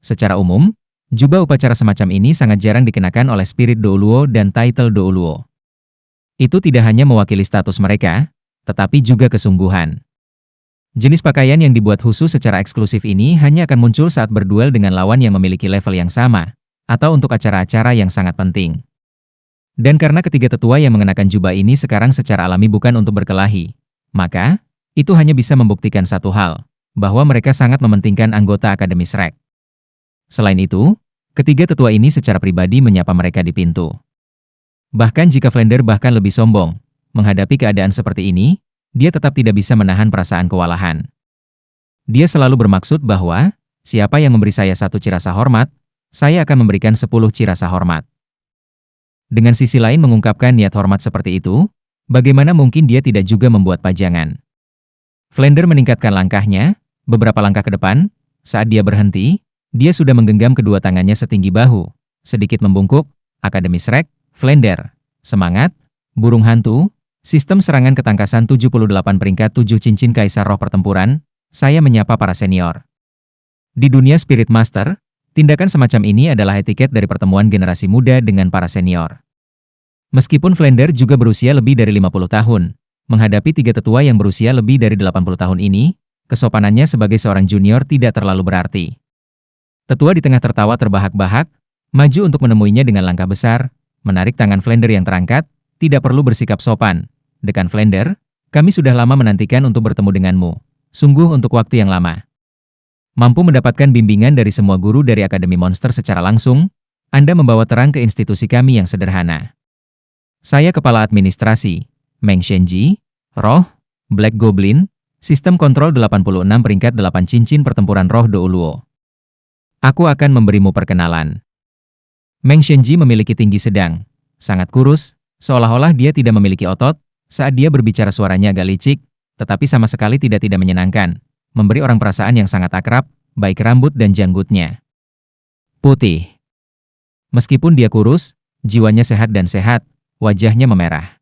Secara umum, jubah upacara semacam ini sangat jarang dikenakan oleh spirit Douluo dan title Douluo. Itu tidak hanya mewakili status mereka, tetapi juga kesungguhan. Jenis pakaian yang dibuat khusus secara eksklusif ini hanya akan muncul saat berduel dengan lawan yang memiliki level yang sama, atau untuk acara-acara yang sangat penting. Dan karena ketiga tetua yang mengenakan jubah ini sekarang secara alami bukan untuk berkelahi, maka itu hanya bisa membuktikan satu hal, bahwa mereka sangat mementingkan anggota Akademi Shrek. Selain itu, ketiga tetua ini secara pribadi menyapa mereka di pintu. Bahkan jika Flander bahkan lebih sombong, menghadapi keadaan seperti ini, dia tetap tidak bisa menahan perasaan kewalahan. Dia selalu bermaksud bahwa, siapa yang memberi saya 1 cirasa hormat, saya akan memberikan 10 cirasa hormat. Dengan sisi lain mengungkapkan niat hormat seperti itu, bagaimana mungkin dia tidak juga membuat pajangan? Flander meningkatkan langkahnya, beberapa langkah ke depan, saat dia berhenti, dia sudah menggenggam kedua tangannya setinggi bahu, sedikit membungkuk, Akademi Shrek, Flander, semangat, burung hantu, sistem serangan ketangkasan 78 peringkat 7 cincin kaisar roh pertempuran, saya menyapa para senior. Di dunia Spirit Master, tindakan semacam ini adalah etiket dari pertemuan generasi muda dengan para senior. Meskipun Flander juga berusia lebih dari 50 tahun, menghadapi tiga tetua yang berusia lebih dari 80 tahun ini, kesopanannya sebagai seorang junior tidak terlalu berarti. Tetua di tengah tertawa terbahak-bahak, maju untuk menemuinya dengan langkah besar, menarik tangan Flander yang terangkat, tidak perlu bersikap sopan. Dekan Flander, kami sudah lama menantikan untuk bertemu denganmu, sungguh untuk waktu yang lama. Mampu mendapatkan bimbingan dari semua guru dari Akademi Monster secara langsung, Anda membawa terang ke institusi kami yang sederhana. Saya Kepala Administrasi, Meng Shenji, Roh, Black Goblin, Sistem Kontrol 86 peringkat 8 cincin pertempuran roh Douluo. Aku akan memberimu perkenalan. Meng Shenji memiliki tinggi sedang, sangat kurus, seolah-olah dia tidak memiliki otot, saat dia berbicara suaranya agak licik, tetapi sama sekali tidak menyenangkan, memberi orang perasaan yang sangat akrab, baik rambut dan janggutnya. Putih. Meskipun dia kurus, jiwanya sehat dan sehat, wajahnya memerah.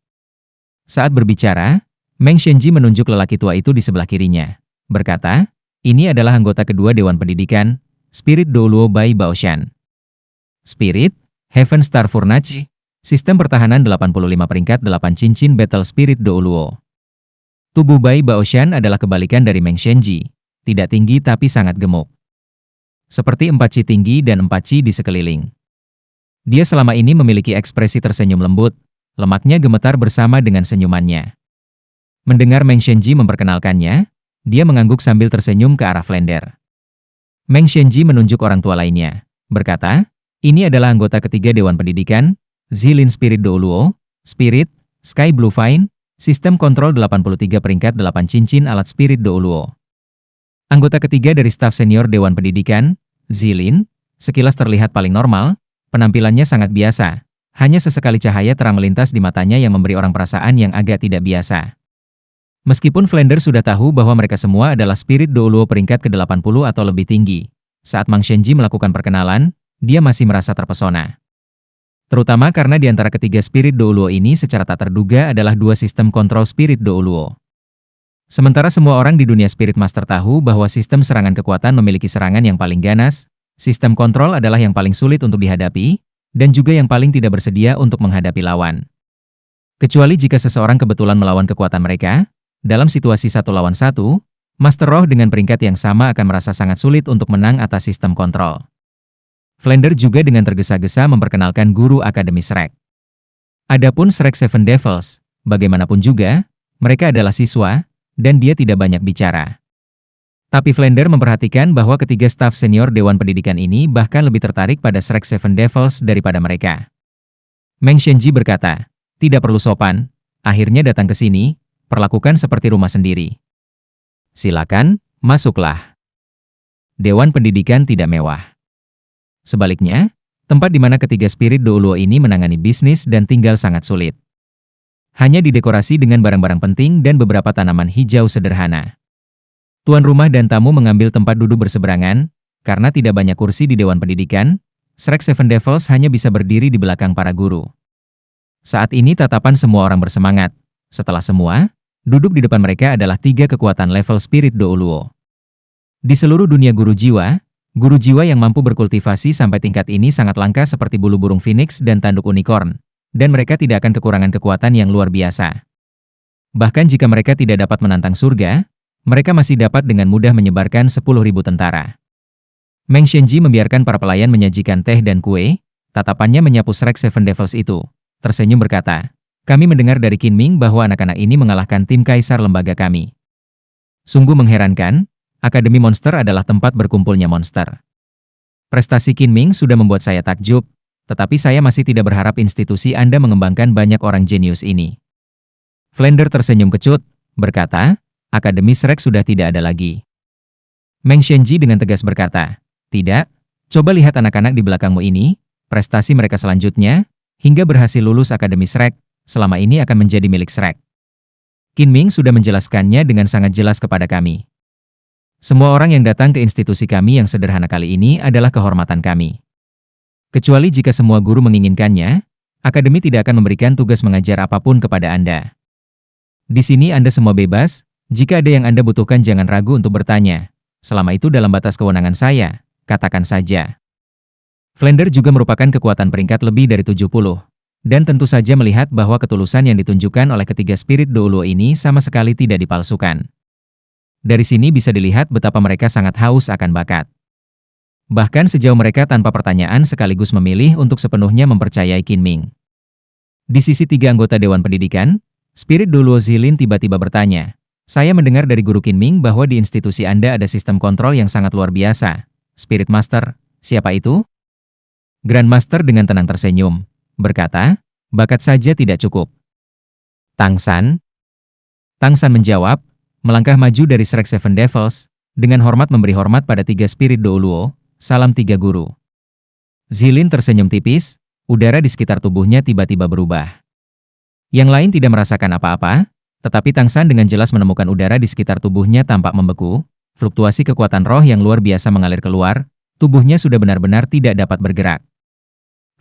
Saat berbicara, Meng Shenji menunjuk lelaki tua itu di sebelah kirinya, berkata, ini adalah anggota kedua Dewan Pendidikan, Spirit Douluo Bai Baoshan. Spirit, Heaven Star Furnace, Sistem Pertahanan 85 peringkat 8 cincin Battle Spirit Douluo. Tubuh Bai Baoshan adalah kebalikan dari Meng Shenji, tidak tinggi tapi sangat gemuk. Seperti 4 Chi tinggi dan 4 Chi di sekeliling. Dia selama ini memiliki ekspresi tersenyum lembut, lemaknya gemetar bersama dengan senyumannya. Mendengar Meng Shenji memperkenalkannya, dia mengangguk sambil tersenyum ke arah Flander. Meng Shenji menunjuk orang tua lainnya, berkata, ini adalah anggota ketiga Dewan Pendidikan, Zilin Spirit Douluo, Spirit, Sky Blue Vine, Sistem Kontrol 83 peringkat 8 cincin alat Spirit Douluo. Anggota ketiga dari staf senior Dewan Pendidikan, Zilin, sekilas terlihat paling normal, penampilannya sangat biasa. Hanya sesekali cahaya terang melintas di matanya yang memberi orang perasaan yang agak tidak biasa. Meskipun Flander sudah tahu bahwa mereka semua adalah Spirit Douluo peringkat ke-80 atau lebih tinggi, saat Meng Shenji melakukan perkenalan, dia masih merasa terpesona. Terutama karena di antara ketiga Spirit Douluo ini secara tak terduga adalah 2 sistem kontrol Spirit Douluo. Sementara semua orang di dunia Spirit Master tahu bahwa sistem serangan kekuatan memiliki serangan yang paling ganas, sistem kontrol adalah yang paling sulit untuk dihadapi, dan juga yang paling tidak bersedia untuk menghadapi lawan. Kecuali jika seseorang kebetulan melawan kekuatan mereka, dalam situasi 1 lawan 1, Master Roh dengan peringkat yang sama akan merasa sangat sulit untuk menang atas sistem kontrol. Flander juga dengan tergesa-gesa memperkenalkan guru Akademi Shrek. Adapun Shrek Seven Devils, bagaimanapun juga, mereka adalah siswa, dan dia tidak banyak bicara. Tapi Flander memperhatikan bahwa ketiga staf senior Dewan Pendidikan ini bahkan lebih tertarik pada Shrek Seven Devils daripada mereka. Meng Shenji berkata, tidak perlu sopan, akhirnya datang ke sini, perlakukan seperti rumah sendiri. Silakan, masuklah. Dewan Pendidikan tidak mewah. Sebaliknya, tempat di mana ketiga Spirit Douluo ini menangani bisnis dan tinggal sangat sulit. Hanya didekorasi dengan barang-barang penting dan beberapa tanaman hijau sederhana. Tuan rumah dan tamu mengambil tempat duduk berseberangan, karena tidak banyak kursi di Dewan Pendidikan, Shrek Seven Devils hanya bisa berdiri di belakang para guru. Saat ini tatapan semua orang bersemangat. Setelah semua, duduk di depan mereka adalah 3 kekuatan level Spirit Douluo. Di seluruh dunia guru jiwa, Guru jiwa yang mampu berkultivasi sampai tingkat ini sangat langka seperti bulu burung phoenix dan tanduk unicorn, dan mereka tidak akan kekurangan kekuatan yang luar biasa. Bahkan jika mereka tidak dapat menantang surga, mereka masih dapat dengan mudah menyebarkan 10.000 tentara. Meng Shenji membiarkan para pelayan menyajikan teh dan kue, tatapannya menyapu Shrek Seven Devils itu, tersenyum berkata, "Kami mendengar dari Qin Ming bahwa anak-anak ini mengalahkan tim kaisar lembaga kami. Sungguh mengherankan, Akademi Monster adalah tempat berkumpulnya monster. Prestasi Qin Ming sudah membuat saya takjub, tetapi saya masih tidak berharap institusi Anda mengembangkan banyak orang jenius ini." Flounder tersenyum kecut, berkata, "Akademi Shrek sudah tidak ada lagi." Meng Shenji dengan tegas berkata, "Tidak, coba lihat anak-anak di belakangmu ini, prestasi mereka selanjutnya, hingga berhasil lulus Akademi Shrek, selama ini akan menjadi milik Shrek. Qin Ming sudah menjelaskannya dengan sangat jelas kepada kami. Semua orang yang datang ke institusi kami yang sederhana kali ini adalah kehormatan kami. Kecuali jika semua guru menginginkannya, Akademi tidak akan memberikan tugas mengajar apapun kepada Anda. Di sini Anda semua bebas, jika ada yang Anda butuhkan jangan ragu untuk bertanya. Selama itu dalam batas kewenangan saya, katakan saja." Flounder juga merupakan kekuatan peringkat lebih dari 70, dan tentu saja melihat bahwa ketulusan yang ditunjukkan oleh ketiga spirit Douluo ini sama sekali tidak dipalsukan. Dari sini bisa dilihat betapa mereka sangat haus akan bakat. Bahkan sejauh mereka tanpa pertanyaan sekaligus memilih untuk sepenuhnya mempercayai Qin Ming. Di sisi tiga anggota Dewan Pendidikan, Spirit Douluo Zilin tiba-tiba bertanya, "Saya mendengar dari Guru Qin Ming bahwa di institusi Anda ada sistem kontrol yang sangat luar biasa. Spirit Master, siapa itu?" Grandmaster dengan tenang tersenyum, berkata, "Bakat saja tidak cukup." Tang San menjawab, melangkah maju dari Shrek Seven Devils, dengan hormat memberi hormat pada tiga spirit Douluo, salam tiga guru. Zilin tersenyum tipis, udara di sekitar tubuhnya tiba-tiba berubah. Yang lain tidak merasakan apa-apa, tetapi Tang San dengan jelas menemukan udara di sekitar tubuhnya tampak membeku, fluktuasi kekuatan roh yang luar biasa mengalir keluar, tubuhnya sudah benar-benar tidak dapat bergerak.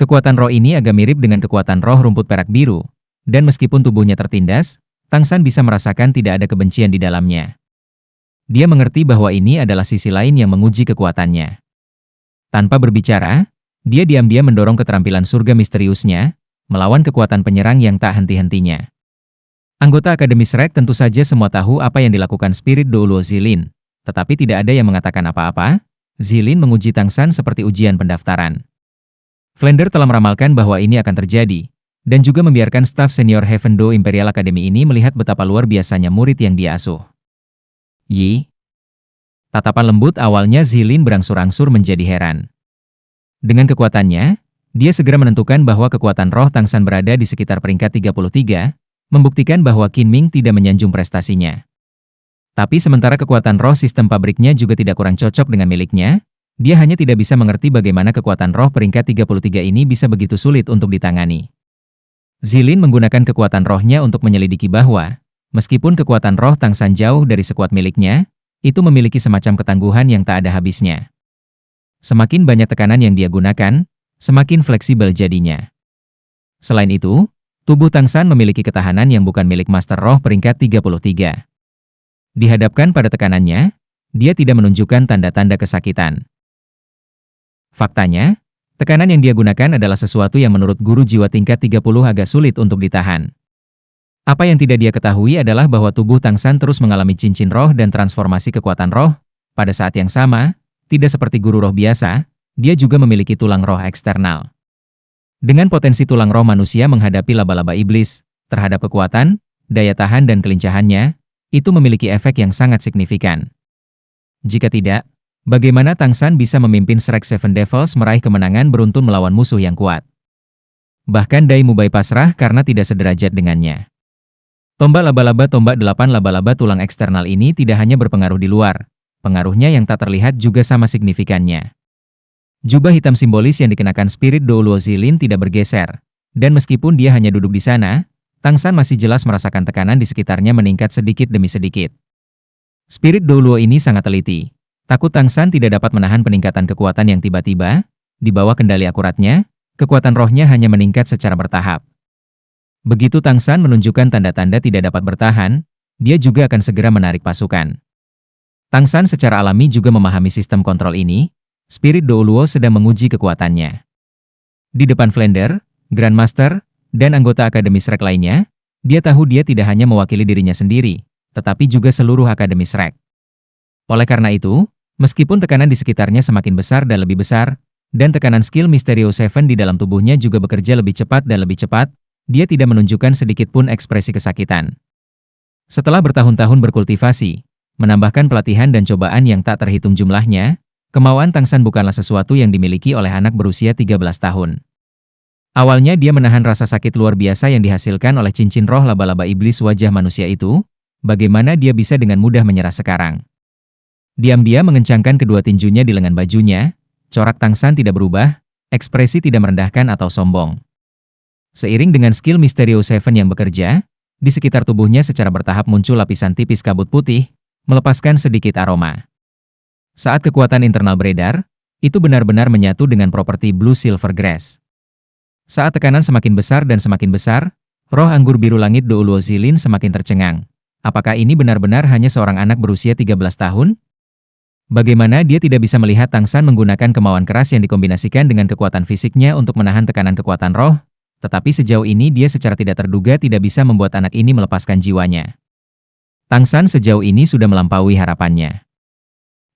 Kekuatan roh ini agak mirip dengan kekuatan roh rumput perak biru, dan meskipun tubuhnya tertindas, Tang San bisa merasakan tidak ada kebencian di dalamnya. Dia mengerti bahwa ini adalah sisi lain yang menguji kekuatannya. Tanpa berbicara, dia diam-diam mendorong keterampilan surga misteriusnya, melawan kekuatan penyerang yang tak henti-hentinya. Anggota Akademi Shrek tentu saja semua tahu apa yang dilakukan Spirit Douluo Zilin, tetapi tidak ada yang mengatakan apa-apa. Zilin menguji Tang San seperti ujian pendaftaran. Flounder telah meramalkan bahwa ini akan terjadi, dan juga membiarkan staf senior Heaven Do Imperial Academy ini melihat betapa luar biasanya murid yang dia asuh. Yi. Tatapan lembut awalnya Zilin berangsur-angsur menjadi heran. Dengan kekuatannya, dia segera menentukan bahwa kekuatan roh Tang San berada di sekitar peringkat 33, membuktikan bahwa Qin Ming tidak menyanjung prestasinya. Tapi sementara kekuatan roh sistem pabriknya juga tidak kurang cocok dengan miliknya, dia hanya tidak bisa mengerti bagaimana kekuatan roh peringkat 33 ini bisa begitu sulit untuk ditangani. Zilin menggunakan kekuatan rohnya untuk menyelidiki bahwa, meskipun kekuatan roh Tang San jauh dari sekuat miliknya, itu memiliki semacam ketangguhan yang tak ada habisnya. Semakin banyak tekanan yang dia gunakan, semakin fleksibel jadinya. Selain itu, tubuh Tang San memiliki ketahanan yang bukan milik Master Roh peringkat 33. Dihadapkan pada tekanannya, dia tidak menunjukkan tanda-tanda kesakitan. Faktanya, tekanan yang dia gunakan adalah sesuatu yang menurut guru jiwa tingkat 30 agak sulit untuk ditahan. Apa yang tidak dia ketahui adalah bahwa tubuh Tang San terus mengalami cincin roh dan transformasi kekuatan roh. Pada saat yang sama, tidak seperti guru roh biasa, dia juga memiliki tulang roh eksternal. Dengan potensi tulang roh manusia menghadapi laba-laba iblis, terhadap kekuatan, daya tahan dan kelincahannya, itu memiliki efek yang sangat signifikan. Jika tidak, bagaimana Tang San bisa memimpin Shrek Seven Devils meraih kemenangan beruntun melawan musuh yang kuat? Bahkan Dai Mubai pasrah karena tidak sederajat dengannya. Tombak laba-laba tombak 8 laba-laba tulang eksternal ini tidak hanya berpengaruh di luar, pengaruhnya yang tak terlihat juga sama signifikannya. Jubah hitam simbolis yang dikenakan Spirit Douluo Zilin tidak bergeser, dan meskipun dia hanya duduk di sana, Tang San masih jelas merasakan tekanan di sekitarnya meningkat sedikit demi sedikit. Spirit Douluo ini sangat teliti. Takut Tang San tidak dapat menahan peningkatan kekuatan yang tiba-tiba, di bawah kendali akuratnya, kekuatan rohnya hanya meningkat secara bertahap. Begitu Tang San menunjukkan tanda-tanda tidak dapat bertahan, dia juga akan segera menarik pasukan. Tang San secara alami juga memahami sistem kontrol ini, Spirit Douluo sedang menguji kekuatannya. Di depan Flander, Grandmaster, dan anggota Akademi Shrek lainnya, dia tahu dia tidak hanya mewakili dirinya sendiri, tetapi juga seluruh Akademi Shrek. Oleh karena itu, meskipun tekanan di sekitarnya semakin besar dan lebih besar, dan tekanan skill Mysterio Seven di dalam tubuhnya juga bekerja lebih cepat dan lebih cepat, dia tidak menunjukkan sedikit pun ekspresi kesakitan. Setelah bertahun-tahun berkultivasi, menambahkan pelatihan dan cobaan yang tak terhitung jumlahnya, kemauan Tang San bukanlah sesuatu yang dimiliki oleh anak berusia 13 tahun. Awalnya dia menahan rasa sakit luar biasa yang dihasilkan oleh cincin roh laba-laba iblis wajah manusia itu, bagaimana dia bisa dengan mudah menyerah sekarang. Diam-diam mengencangkan kedua tinjunya di lengan bajunya, corak Tang San tidak berubah, ekspresi tidak merendahkan atau sombong. Seiring dengan skill Mysterio Seven yang bekerja, di sekitar tubuhnya secara bertahap muncul lapisan tipis kabut putih, melepaskan sedikit aroma. Saat kekuatan internal beredar, itu benar-benar menyatu dengan properti Blue Silver Grass. Saat tekanan semakin besar dan semakin besar, roh anggur biru langit Douluo Zilin semakin tercengang. Apakah ini benar-benar hanya seorang anak berusia 13 tahun? Bagaimana dia tidak bisa melihat Tang San menggunakan kemauan keras yang dikombinasikan dengan kekuatan fisiknya untuk menahan tekanan kekuatan roh, tetapi sejauh ini dia secara tidak terduga tidak bisa membuat anak ini melepaskan jiwanya. Tang San sejauh ini sudah melampaui harapannya.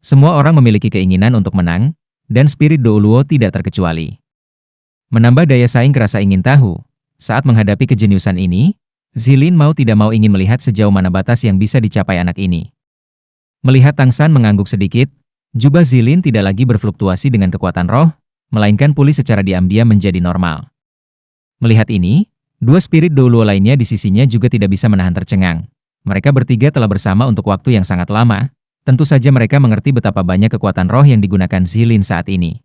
Semua orang memiliki keinginan untuk menang, dan Spirit Douluo tidak terkecuali. Menambah daya saing kerasa ingin tahu, saat menghadapi kejeniusan ini, Zilin mau tidak mau ingin melihat sejauh mana batas yang bisa dicapai anak ini. Melihat Tang San mengangguk sedikit, jubah Zilin tidak lagi berfluktuasi dengan kekuatan roh, melainkan pulih secara diam-diam menjadi normal. Melihat ini, dua spirit Douluo lainnya di sisinya juga tidak bisa menahan tercengang. Mereka bertiga telah bersama untuk waktu yang sangat lama, tentu saja mereka mengerti betapa banyak kekuatan roh yang digunakan Zilin saat ini.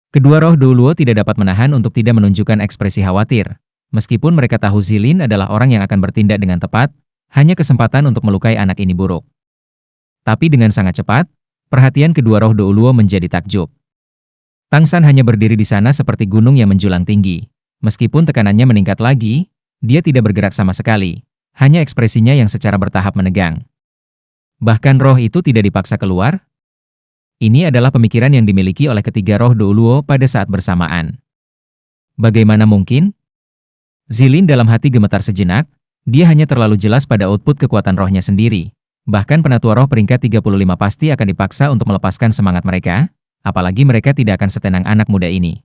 Kedua roh Douluo tidak dapat menahan untuk tidak menunjukkan ekspresi khawatir, meskipun mereka tahu Zilin adalah orang yang akan bertindak dengan tepat, hanya kesempatan untuk melukai anak ini buruk. Tapi dengan sangat cepat, perhatian kedua roh Douluo menjadi takjub. Tang San hanya berdiri di sana seperti gunung yang menjulang tinggi. Meskipun tekanannya meningkat lagi, dia tidak bergerak sama sekali, hanya ekspresinya yang secara bertahap menegang. Bahkan roh itu tidak dipaksa keluar. Ini adalah pemikiran yang dimiliki oleh ketiga roh Douluo pada saat bersamaan. Bagaimana mungkin? Zilin dalam hati gemetar sejenak, dia hanya terlalu jelas pada output kekuatan rohnya sendiri. Bahkan penatua roh peringkat 35 pasti akan dipaksa untuk melepaskan semangat mereka, apalagi mereka tidak akan setenang anak muda ini.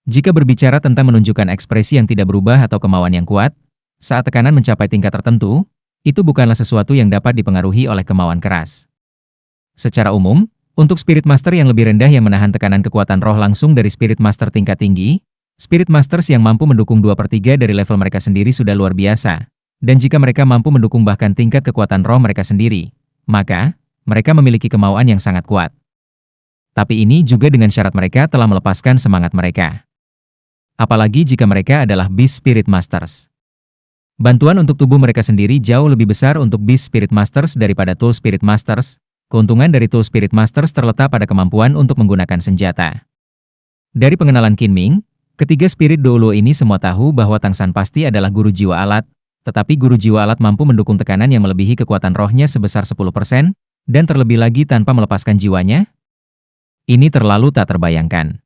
Jika berbicara tentang menunjukkan ekspresi yang tidak berubah atau kemauan yang kuat, saat tekanan mencapai tingkat tertentu, itu bukanlah sesuatu yang dapat dipengaruhi oleh kemauan keras. Secara umum, untuk Spirit Master yang lebih rendah yang menahan tekanan kekuatan roh langsung dari Spirit Master tingkat tinggi, Spirit Masters yang mampu mendukung 2/3 dari level mereka sendiri sudah luar biasa, dan jika mereka mampu mendukung bahkan tingkat kekuatan roh mereka sendiri, maka mereka memiliki kemauan yang sangat kuat. Tapi ini juga dengan syarat mereka telah melepaskan semangat mereka. Apalagi jika mereka adalah Beast Spirit Masters. Bantuan untuk tubuh mereka sendiri jauh lebih besar untuk Beast Spirit Masters daripada Tool Spirit Masters. Keuntungan dari Tool Spirit Masters terletak pada kemampuan untuk menggunakan senjata. Dari pengenalan Kinming, ketiga Spirit Douluo ini semua tahu bahwa Tang San pasti adalah guru jiwa alat, tetapi guru jiwa alat mampu mendukung tekanan yang melebihi kekuatan rohnya sebesar 10%, dan terlebih lagi tanpa melepaskan jiwanya? Ini terlalu tak terbayangkan.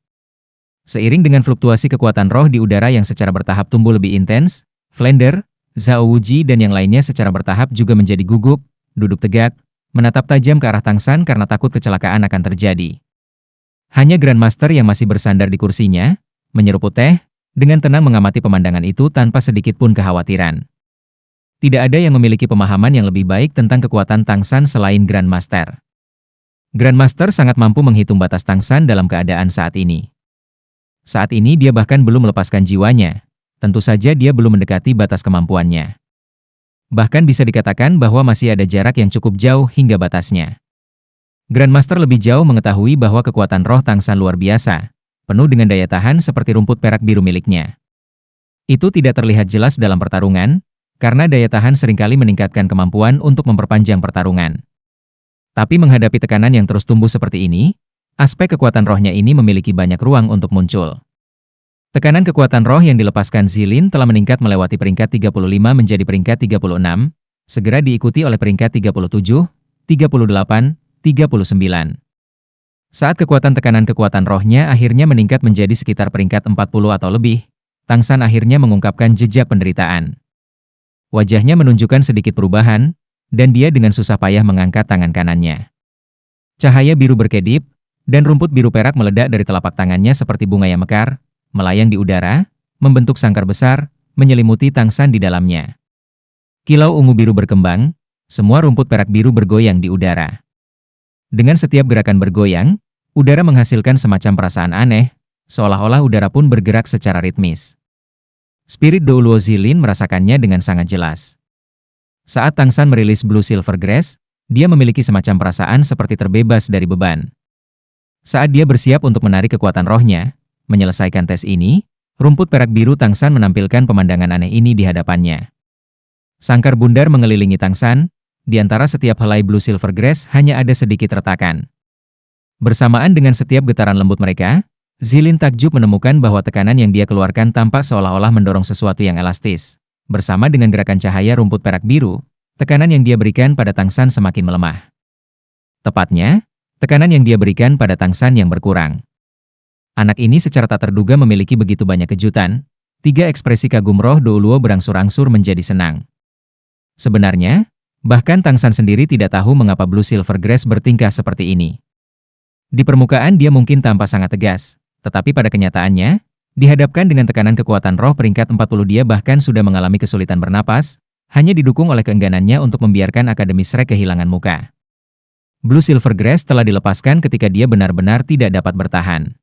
Seiring dengan fluktuasi kekuatan roh di udara yang secara bertahap tumbuh lebih intens, Flander, Zhao Wuji dan yang lainnya secara bertahap juga menjadi gugup, duduk tegak, menatap tajam ke arah Tang San karena takut kecelakaan akan terjadi. Hanya Grandmaster yang masih bersandar di kursinya, menyeruput teh, dengan tenang mengamati pemandangan itu tanpa sedikit pun kekhawatiran. Tidak ada yang memiliki pemahaman yang lebih baik tentang kekuatan Tang San selain Grandmaster. Grandmaster sangat mampu menghitung batas Tang San dalam keadaan saat ini. Saat ini dia bahkan belum melepaskan jiwanya. Tentu saja dia belum mendekati batas kemampuannya. Bahkan bisa dikatakan bahwa masih ada jarak yang cukup jauh hingga batasnya. Grandmaster lebih jauh mengetahui bahwa kekuatan roh Tang San luar biasa, penuh dengan daya tahan seperti rumput perak biru miliknya. Itu tidak terlihat jelas dalam pertarungan, karena daya tahan seringkali meningkatkan kemampuan untuk memperpanjang pertarungan. Tapi menghadapi tekanan yang terus tumbuh seperti ini, aspek kekuatan rohnya ini memiliki banyak ruang untuk muncul. Tekanan kekuatan roh yang dilepaskan Zilin telah meningkat melewati peringkat 35 menjadi peringkat 36, segera diikuti oleh peringkat 37, 38, 39. Saat kekuatan rohnya akhirnya meningkat menjadi sekitar peringkat 40 atau lebih, Tang San akhirnya mengungkapkan jejak penderitaan. Wajahnya menunjukkan sedikit perubahan, dan dia dengan susah payah mengangkat tangan kanannya. Cahaya biru berkedip, dan rumput biru perak meledak dari telapak tangannya seperti bunga yang mekar, melayang di udara, membentuk sangkar besar, menyelimuti Tang San di dalamnya. Kilau ungu biru berkembang, semua rumput perak biru bergoyang di udara. Dengan setiap gerakan bergoyang, udara menghasilkan semacam perasaan aneh, seolah-olah udara pun bergerak secara ritmis. Spirit Douluo Zilin merasakannya dengan sangat jelas. Saat Tang San merilis Blue Silver Grass, dia memiliki semacam perasaan seperti terbebas dari beban. Saat dia bersiap untuk menarik kekuatan rohnya, menyelesaikan tes ini, rumput perak biru Tang San menampilkan pemandangan aneh ini di hadapannya. Sangkar bundar mengelilingi Tang San, di antara setiap helai Blue Silver Grass hanya ada sedikit retakan. Bersamaan dengan setiap getaran lembut mereka, Zilin takjub menemukan bahwa tekanan yang dia keluarkan tampak seolah-olah mendorong sesuatu yang elastis. Bersama dengan gerakan cahaya rumput perak biru, tekanan yang dia berikan pada Tang San semakin melemah. Tepatnya, tekanan yang dia berikan pada Tang San yang berkurang. Anak ini secara tak terduga memiliki begitu banyak kejutan, 3 ekspresi kagum roh Douluo berangsur-angsur menjadi senang. Sebenarnya, bahkan Tang San sendiri tidak tahu mengapa Blue Silver Grass bertingkah seperti ini. Di permukaan dia mungkin tampak sangat tegas, tetapi pada kenyataannya, dihadapkan dengan tekanan kekuatan roh peringkat 40 dia bahkan sudah mengalami kesulitan bernapas, hanya didukung oleh keengganannya untuk membiarkan Akademi Shrek kehilangan muka. Blue Silver Grass telah dilepaskan ketika dia benar-benar tidak dapat bertahan.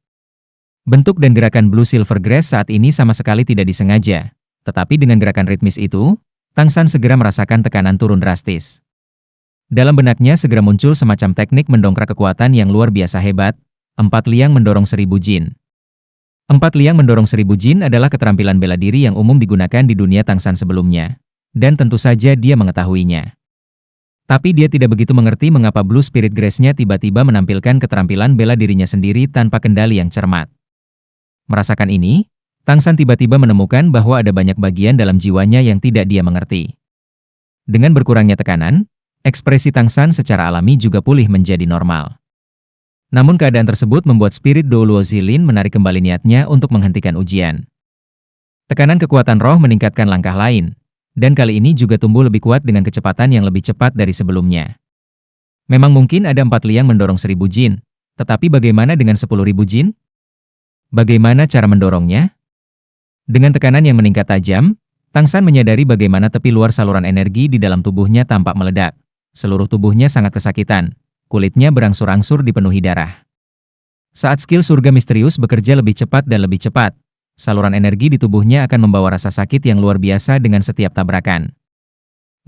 Bentuk dan gerakan Blue Silver Grass saat ini sama sekali tidak disengaja, tetapi dengan gerakan ritmis itu, Tang San segera merasakan tekanan turun drastis. Dalam benaknya segera muncul semacam teknik mendongkrak kekuatan yang luar biasa hebat, 4 liang mendorong 1000 jin. 4 liang mendorong 1000 jin adalah keterampilan bela diri yang umum digunakan di dunia Tang San sebelumnya, dan tentu saja dia mengetahuinya. Tapi dia tidak begitu mengerti mengapa Blue Spirit Grass-nya tiba-tiba menampilkan keterampilan bela dirinya sendiri tanpa kendali yang cermat. Merasakan ini, Tang San tiba-tiba menemukan bahwa ada banyak bagian dalam jiwanya yang tidak dia mengerti. Dengan berkurangnya tekanan, ekspresi Tang San secara alami juga pulih menjadi normal. Namun keadaan tersebut membuat Spirit Douluo Zilin menarik kembali niatnya untuk menghentikan ujian. Tekanan kekuatan roh meningkatkan langkah lain, dan kali ini juga tumbuh lebih kuat dengan kecepatan yang lebih cepat dari sebelumnya. Memang mungkin ada 4 liang mendorong 1000 jin, tetapi bagaimana dengan 10.000 jin? Bagaimana cara mendorongnya? Dengan tekanan yang meningkat tajam, Tang San menyadari bagaimana tepi luar saluran energi di dalam tubuhnya tampak meledak. Seluruh tubuhnya sangat kesakitan, kulitnya berangsur-angsur dipenuhi darah. Saat skill surga misterius bekerja lebih cepat dan lebih cepat, saluran energi di tubuhnya akan membawa rasa sakit yang luar biasa dengan setiap tabrakan.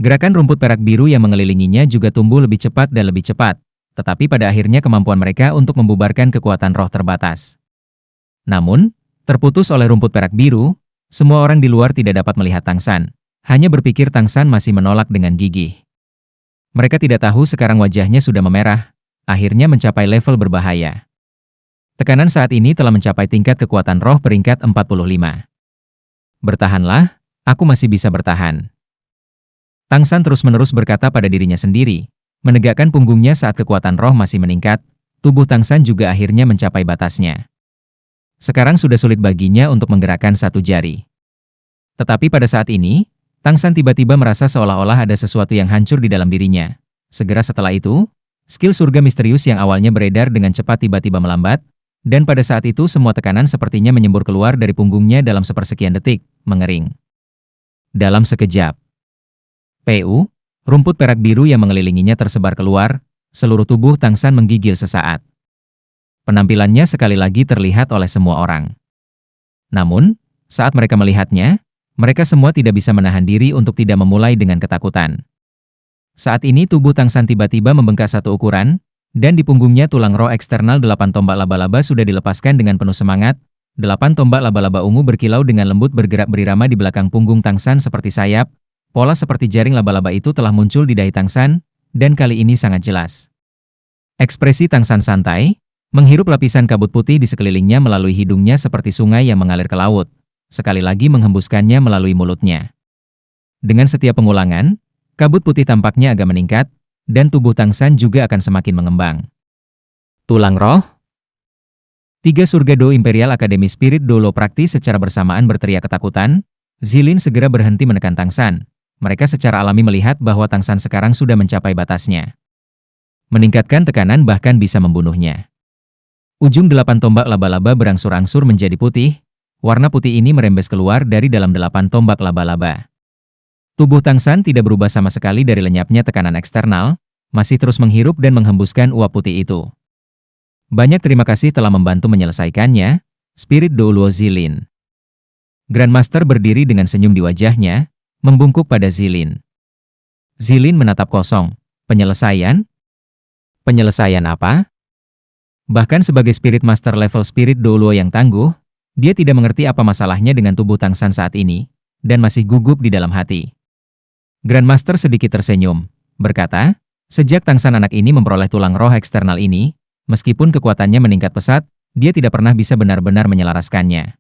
Gerakan rumput perak biru yang mengelilinginya juga tumbuh lebih cepat dan lebih cepat, tetapi pada akhirnya kemampuan mereka untuk membubarkan kekuatan roh terbatas. Namun, terputus oleh rumput perak biru, semua orang di luar tidak dapat melihat Tang San, hanya berpikir Tang San masih menolak dengan gigih. Mereka tidak tahu sekarang wajahnya sudah memerah, akhirnya mencapai level berbahaya. Tekanan saat ini telah mencapai tingkat kekuatan roh peringkat 45. Bertahanlah, aku masih bisa bertahan. Tang San terus-menerus berkata pada dirinya sendiri, menegakkan punggungnya saat kekuatan roh masih meningkat, tubuh Tang San juga akhirnya mencapai batasnya. Sekarang sudah sulit baginya untuk menggerakkan satu jari. Tetapi pada saat ini, Tang San tiba-tiba merasa seolah-olah ada sesuatu yang hancur di dalam dirinya. Segera setelah itu, skill surga misterius yang awalnya beredar dengan cepat tiba-tiba melambat, dan pada saat itu semua tekanan sepertinya menyembur keluar dari punggungnya dalam sepersekian detik, mengering. Dalam sekejap, rumput perak biru yang mengelilinginya tersebar keluar, seluruh tubuh Tang San menggigil sesaat. Penampilannya sekali lagi terlihat oleh semua orang. Namun, saat mereka melihatnya, mereka semua tidak bisa menahan diri untuk tidak memulai dengan ketakutan. Saat ini tubuh Tang San tiba-tiba membengkak satu ukuran, dan di punggungnya tulang roh eksternal 8 tombak laba-laba sudah dilepaskan dengan penuh semangat. 8 tombak laba-laba ungu berkilau dengan lembut bergerak berirama di belakang punggung Tang San seperti sayap. Pola seperti jaring laba-laba itu telah muncul di dahi Tang San, dan kali ini sangat jelas. Ekspresi Tang San santai, menghirup lapisan kabut putih di sekelilingnya melalui hidungnya seperti sungai yang mengalir ke laut, sekali lagi menghembuskannya melalui mulutnya. Dengan setiap pengulangan, kabut putih tampaknya agak meningkat, dan tubuh Tang San juga akan semakin mengembang. Tulang roh, Tiga surga Do Imperial Academy Spirit Do Luo praktis secara bersamaan berteriak ketakutan. Zilin segera berhenti menekan Tang San. Mereka secara alami melihat bahwa Tang San sekarang sudah mencapai batasnya. Meningkatkan tekanan bahkan bisa membunuhnya. Ujung 8 tombak laba-laba berangsur-angsur menjadi putih. Warna putih ini merembes keluar dari dalam 8 tombak laba-laba. Tubuh Tang San tidak berubah sama sekali dari lenyapnya tekanan eksternal, masih terus menghirup dan menghembuskan uap putih itu. Banyak terima kasih telah membantu menyelesaikannya, Spirit Do Luo Zilin. Grandmaster berdiri dengan senyum di wajahnya, membungkuk pada Zilin. Zilin menatap kosong. Penyelesaian? Penyelesaian apa? Bahkan sebagai Spirit Master level Spirit Do Luo yang tangguh, dia tidak mengerti apa masalahnya dengan tubuh Tang San saat ini, dan masih gugup di dalam hati. Grandmaster sedikit tersenyum, berkata, sejak Tang San anak ini memperoleh tulang roh eksternal ini, meskipun kekuatannya meningkat pesat, dia tidak pernah bisa benar-benar menyelaraskannya.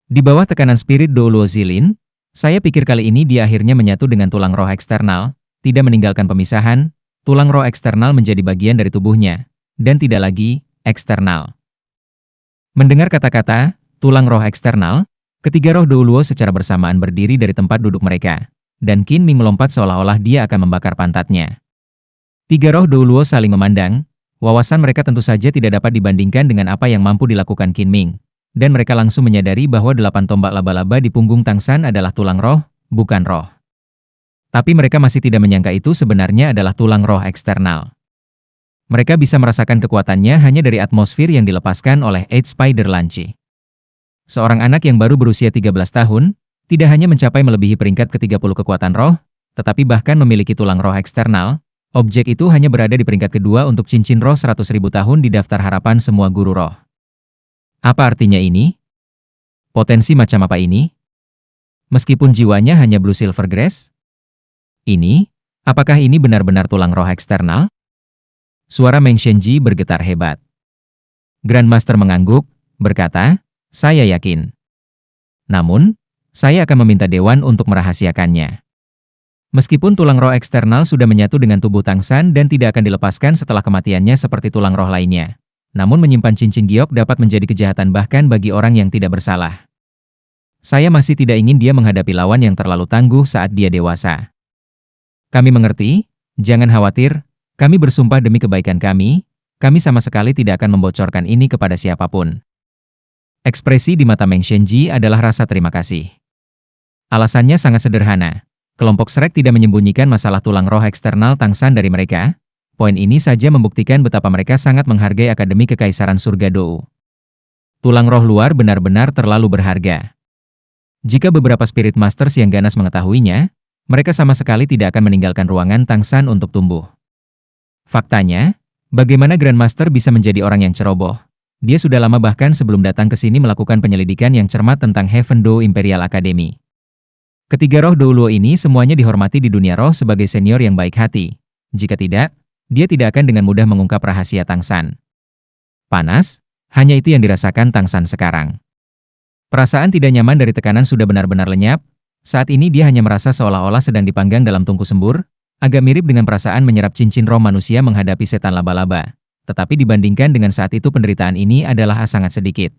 Di bawah tekanan Spirit Do Luo Zilin, saya pikir kali ini dia akhirnya menyatu dengan tulang roh eksternal, tidak meninggalkan pemisahan, tulang roh eksternal menjadi bagian dari tubuhnya, dan tidak lagi eksternal. Mendengar kata-kata tulang roh eksternal, ketiga roh Do Luo secara bersamaan berdiri dari tempat duduk mereka, dan Qin Ming melompat seolah-olah dia akan membakar pantatnya. Tiga roh Do Luo saling memandang. Wawasan mereka tentu saja tidak dapat dibandingkan dengan apa yang mampu dilakukan Qin Ming, dan mereka langsung menyadari bahwa 8 tombak laba-laba di punggung Tang San adalah tulang roh, bukan roh. Tapi mereka masih tidak menyangka itu sebenarnya adalah tulang roh eksternal. Mereka bisa merasakan kekuatannya hanya dari atmosfer yang dilepaskan oleh Eight Spider Lanci. Seorang anak yang baru berusia 13 tahun, tidak hanya mencapai melebihi peringkat ke-30 kekuatan roh, tetapi bahkan memiliki tulang roh eksternal. Objek itu hanya berada di peringkat kedua untuk cincin roh 100.000 tahun di daftar harapan semua guru roh. Apa artinya ini? Potensi macam apa ini? Meskipun jiwanya hanya Blue Silver Grace? Ini? Apakah ini benar-benar tulang roh eksternal? Suara Meng Shenji bergetar hebat. Grandmaster mengangguk, berkata, saya yakin. Namun, saya akan meminta Dewan untuk merahasiakannya. Meskipun tulang roh eksternal sudah menyatu dengan tubuh Tang San dan tidak akan dilepaskan setelah kematiannya seperti tulang roh lainnya, namun menyimpan cincin giok dapat menjadi kejahatan bahkan bagi orang yang tidak bersalah. Saya masih tidak ingin dia menghadapi lawan yang terlalu tangguh saat dia dewasa. Kami mengerti, jangan khawatir, kami bersumpah demi kebaikan kami sama sekali tidak akan membocorkan ini kepada siapapun. Ekspresi di mata Meng Shenji adalah rasa terima kasih. Alasannya sangat sederhana. Kelompok Shrek tidak menyembunyikan masalah tulang roh eksternal Tang San dari mereka. Poin ini saja membuktikan betapa mereka sangat menghargai Akademi Kekaisaran Surga Dou. Tulang roh luar benar-benar terlalu berharga. Jika beberapa Spirit Masters yang ganas mengetahuinya, mereka sama sekali tidak akan meninggalkan ruangan Tang San untuk tumbuh. Faktanya, bagaimana Grandmaster bisa menjadi orang yang ceroboh? Dia sudah lama bahkan sebelum datang ke sini melakukan penyelidikan yang cermat tentang Heaven Dou Imperial Academy. Ketiga roh Do Luo ini semuanya dihormati di dunia roh sebagai senior yang baik hati. Jika tidak, dia tidak akan dengan mudah mengungkap rahasia Tang San. Panas, hanya itu yang dirasakan Tang San sekarang. Perasaan tidak nyaman dari tekanan sudah benar-benar lenyap. Saat ini dia hanya merasa seolah-olah sedang dipanggang dalam tungku sembur, agak mirip dengan perasaan menyerap cincin roh manusia menghadapi setan laba-laba. Tetapi dibandingkan dengan saat itu penderitaan ini adalah sangat sedikit.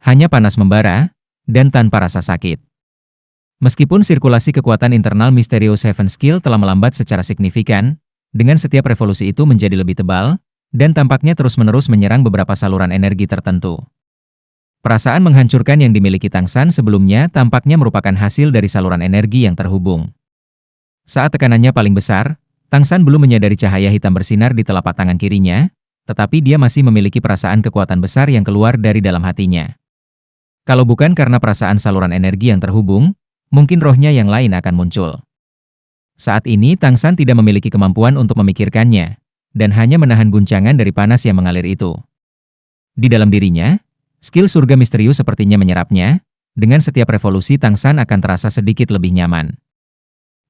Hanya panas membara, dan tanpa rasa sakit. Meskipun sirkulasi kekuatan internal Mysterious Seven Skill telah melambat secara signifikan, dengan setiap revolusi itu menjadi lebih tebal, dan tampaknya terus-menerus menyerang beberapa saluran energi tertentu. Perasaan menghancurkan yang dimiliki Tang San sebelumnya tampaknya merupakan hasil dari saluran energi yang terhubung. Saat tekanannya paling besar, Tang San belum menyadari cahaya hitam bersinar di telapak tangan kirinya, tetapi dia masih memiliki perasaan kekuatan besar yang keluar dari dalam hatinya. Kalau bukan karena perasaan saluran energi yang terhubung, mungkin rohnya yang lain akan muncul. Saat ini Tang San tidak memiliki kemampuan untuk memikirkannya, dan hanya menahan guncangan dari panas yang mengalir itu. Di dalam dirinya, skill surga misterius sepertinya menyerapnya, dengan setiap revolusi Tang San akan terasa sedikit lebih nyaman.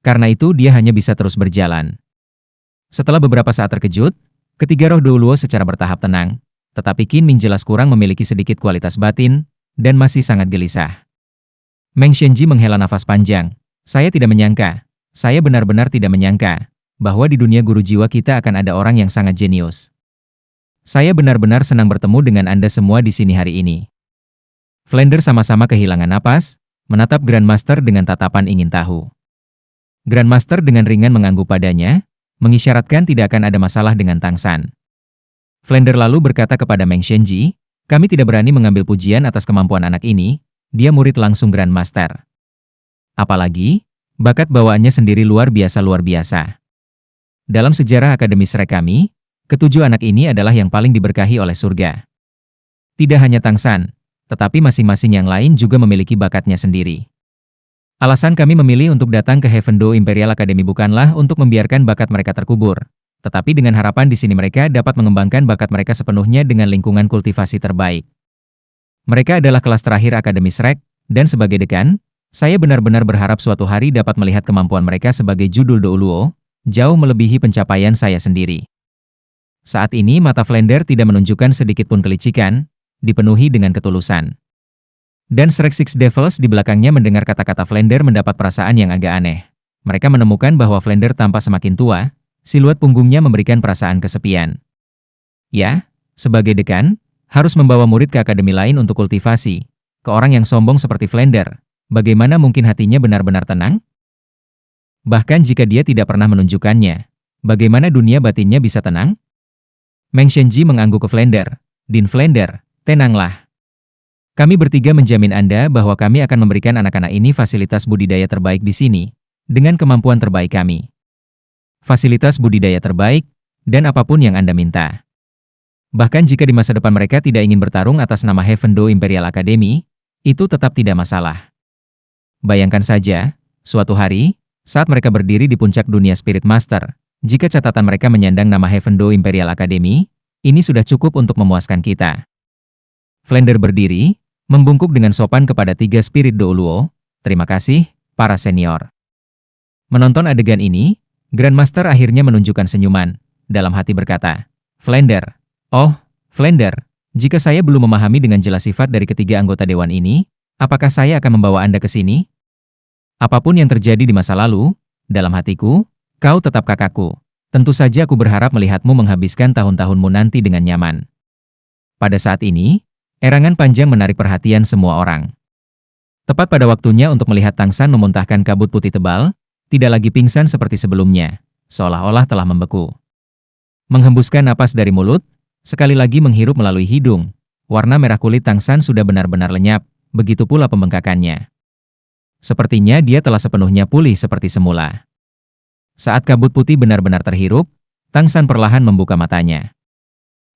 Karena itu dia hanya bisa terus berjalan. Setelah beberapa saat terkejut, ketiga roh Do Luo secara bertahap tenang, tetapi Qin Ming jelas kurang memiliki sedikit kualitas batin, dan masih sangat gelisah. Meng Shenji menghela nafas panjang. Saya tidak menyangka, saya benar-benar tidak menyangka, bahwa di dunia guru jiwa kita akan ada orang yang sangat jenius. Saya benar-benar senang bertemu dengan Anda semua di sini hari ini. Flender sama-sama kehilangan napas, menatap Grandmaster dengan tatapan ingin tahu. Grandmaster dengan ringan mengangguk padanya, mengisyaratkan tidak akan ada masalah dengan Tang San. Flender lalu berkata kepada Meng Shenji, kami tidak berani mengambil pujian atas kemampuan anak ini, dia murid langsung Grandmaster. Apalagi, bakat bawaannya sendiri luar biasa. Dalam sejarah Akademi Shrek kami, ketujuh anak ini adalah yang paling diberkahi oleh surga. Tidak hanya Tang San, tetapi masing-masing yang lain juga memiliki bakatnya sendiri. Alasan kami memilih untuk datang ke Heaven Do Imperial Academy bukanlah untuk membiarkan bakat mereka terkubur, tetapi dengan harapan di sini mereka dapat mengembangkan bakat mereka sepenuhnya dengan lingkungan kultivasi terbaik. Mereka adalah kelas terakhir Akademi Shrek, dan sebagai dekan, saya benar-benar berharap suatu hari dapat melihat kemampuan mereka sebagai judul Douluo, jauh melebihi pencapaian saya sendiri. Saat ini mata Flender tidak menunjukkan sedikit pun kelicikan, dipenuhi dengan ketulusan. Dan Shrek Six Devils di belakangnya mendengar kata-kata Flender mendapat perasaan yang agak aneh. Mereka menemukan bahwa Flender tampak semakin tua, siluet punggungnya memberikan perasaan kesepian. Ya, sebagai dekan, harus membawa murid ke akademi lain untuk kultivasi. Ke orang yang sombong seperti Flender, bagaimana mungkin hatinya benar-benar tenang? Bahkan jika dia tidak pernah menunjukkannya, bagaimana dunia batinnya bisa tenang? Meng Shenji mengangguk ke Flender. Din Flender, tenanglah. Kami bertiga menjamin Anda bahwa kami akan memberikan anak-anak ini fasilitas budidaya terbaik di sini, dengan kemampuan terbaik kami. Fasilitas budidaya terbaik, dan apapun yang Anda minta. Bahkan jika di masa depan mereka tidak ingin bertarung atas nama Heaven Do Imperial Academy, itu tetap tidak masalah. Bayangkan saja, suatu hari, saat mereka berdiri di puncak dunia Spirit Master, jika catatan mereka menyandang nama Heaven Do Imperial Academy, ini sudah cukup untuk memuaskan kita. Flender berdiri, membungkuk dengan sopan kepada tiga Spirit Douluo. Terima kasih, para senior. Menonton adegan ini, Grandmaster akhirnya menunjukkan senyuman, dalam hati berkata, Flender, oh, Flender, jika saya belum memahami dengan jelas sifat dari ketiga anggota dewan ini, apakah saya akan membawa Anda ke sini? Apapun yang terjadi di masa lalu, dalam hatiku, kau tetap kakakku. Tentu saja aku berharap melihatmu menghabiskan tahun-tahunmu nanti dengan nyaman. Pada saat ini, erangan panjang menarik perhatian semua orang. Tepat pada waktunya untuk melihat Tang San memuntahkan kabut putih tebal, tidak lagi pingsan seperti sebelumnya, seolah-olah telah membeku. Menghembuskan napas dari mulut, sekali lagi menghirup melalui hidung, warna merah kulit Tang San sudah benar-benar lenyap, begitu pula pembengkakannya. Sepertinya dia telah sepenuhnya pulih seperti semula. Saat kabut putih benar-benar terhirup, Tang San perlahan membuka matanya.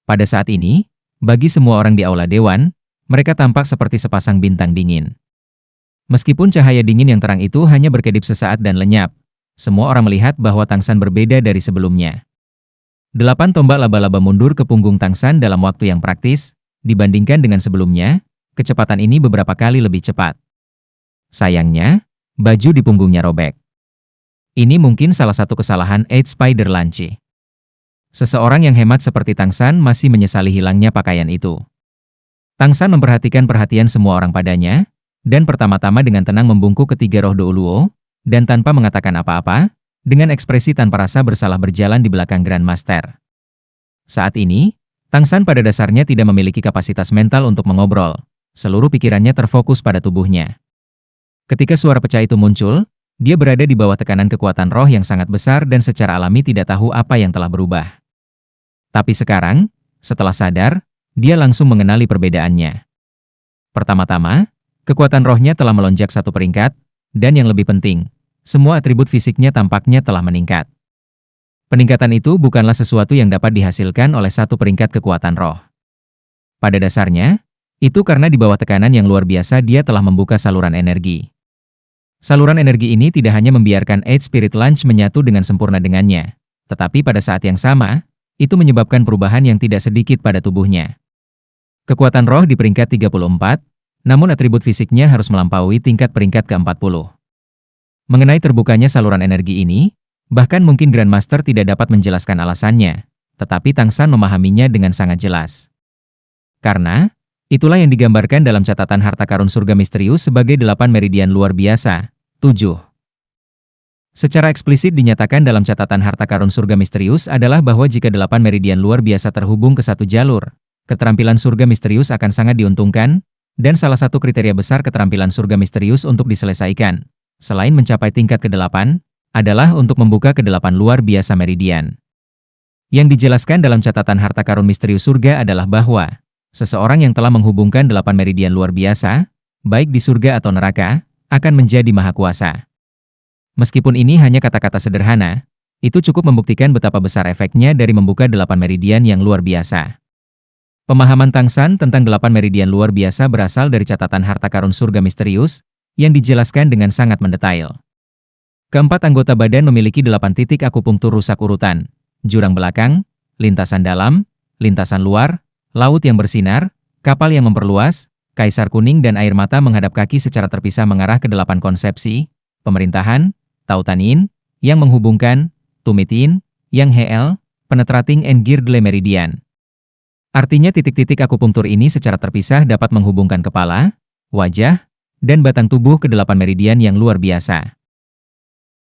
Pada saat ini, bagi semua orang di aula dewan, mereka tampak seperti sepasang bintang dingin. Meskipun cahaya dingin yang terang itu hanya berkedip sesaat dan lenyap, semua orang melihat bahwa Tang San berbeda dari sebelumnya. 8 tombak laba-laba mundur ke punggung Tang San dalam waktu yang praktis, dibandingkan dengan sebelumnya, kecepatan ini beberapa kali lebih cepat. Sayangnya, baju di punggungnya robek. Ini mungkin salah satu kesalahan Eight Spider Lanci. Seseorang yang hemat seperti Tang San masih menyesali hilangnya pakaian itu. Tang San memperhatikan perhatian semua orang padanya, dan pertama-tama dengan tenang membungkuk ketiga roh Douluo, dan tanpa mengatakan apa-apa, dengan ekspresi tanpa rasa bersalah berjalan di belakang Grandmaster. Saat ini, Tang San pada dasarnya tidak memiliki kapasitas mental untuk mengobrol, seluruh pikirannya terfokus pada tubuhnya. Ketika suara pecah itu muncul, dia berada di bawah tekanan kekuatan roh yang sangat besar dan secara alami tidak tahu apa yang telah berubah. Tapi sekarang, setelah sadar, dia langsung mengenali perbedaannya. Pertama-tama, kekuatan rohnya telah melonjak satu peringkat, dan yang lebih penting, semua atribut fisiknya tampaknya telah meningkat. Peningkatan itu bukanlah sesuatu yang dapat dihasilkan oleh satu peringkat kekuatan roh. Pada dasarnya, itu karena di bawah tekanan yang luar biasa dia telah membuka saluran energi. Saluran energi ini tidak hanya membiarkan Eight Spirit Launch menyatu dengan sempurna dengannya, tetapi pada saat yang sama, itu menyebabkan perubahan yang tidak sedikit pada tubuhnya. Kekuatan roh di peringkat 34, namun atribut fisiknya harus melampaui tingkat peringkat ke-40. Mengenai terbukanya saluran energi ini, bahkan mungkin Grandmaster tidak dapat menjelaskan alasannya, tetapi Tang San memahaminya dengan sangat jelas. Karena, itulah yang digambarkan dalam catatan harta karun surga misterius sebagai 8 meridian luar biasa, 7. Secara eksplisit dinyatakan dalam catatan harta karun surga misterius adalah bahwa jika 8 meridian luar biasa terhubung ke satu jalur, keterampilan surga misterius akan sangat diuntungkan, dan salah satu kriteria besar keterampilan surga misterius untuk diselesaikan, selain mencapai tingkat ke-8, adalah untuk membuka ke-8 luar biasa meridian. Yang dijelaskan dalam catatan harta karun misterius surga adalah bahwa seseorang yang telah menghubungkan 8 meridian luar biasa, baik di surga atau neraka, akan menjadi maha kuasa. Meskipun ini hanya kata-kata sederhana, itu cukup membuktikan betapa besar efeknya dari membuka 8 meridian yang luar biasa. Pemahaman Tang San tentang 8 meridian luar biasa berasal dari catatan harta karun surga misterius, yang dijelaskan dengan sangat mendetail. Keempat anggota badan memiliki 8 titik akupunktur rusak urutan, jurang belakang, lintasan dalam, lintasan luar, laut yang bersinar, kapal yang memperluas, kaisar kuning dan air mata menghadap kaki secara terpisah mengarah ke 8 konsepsi, pemerintahan, Tautanin, yang menghubungkan, Tumitin, yang Hel, Penetrating and Girdle Meridian. Artinya titik-titik akupunktur ini secara terpisah dapat menghubungkan kepala, wajah, dan batang tubuh ke 8 meridian yang luar biasa.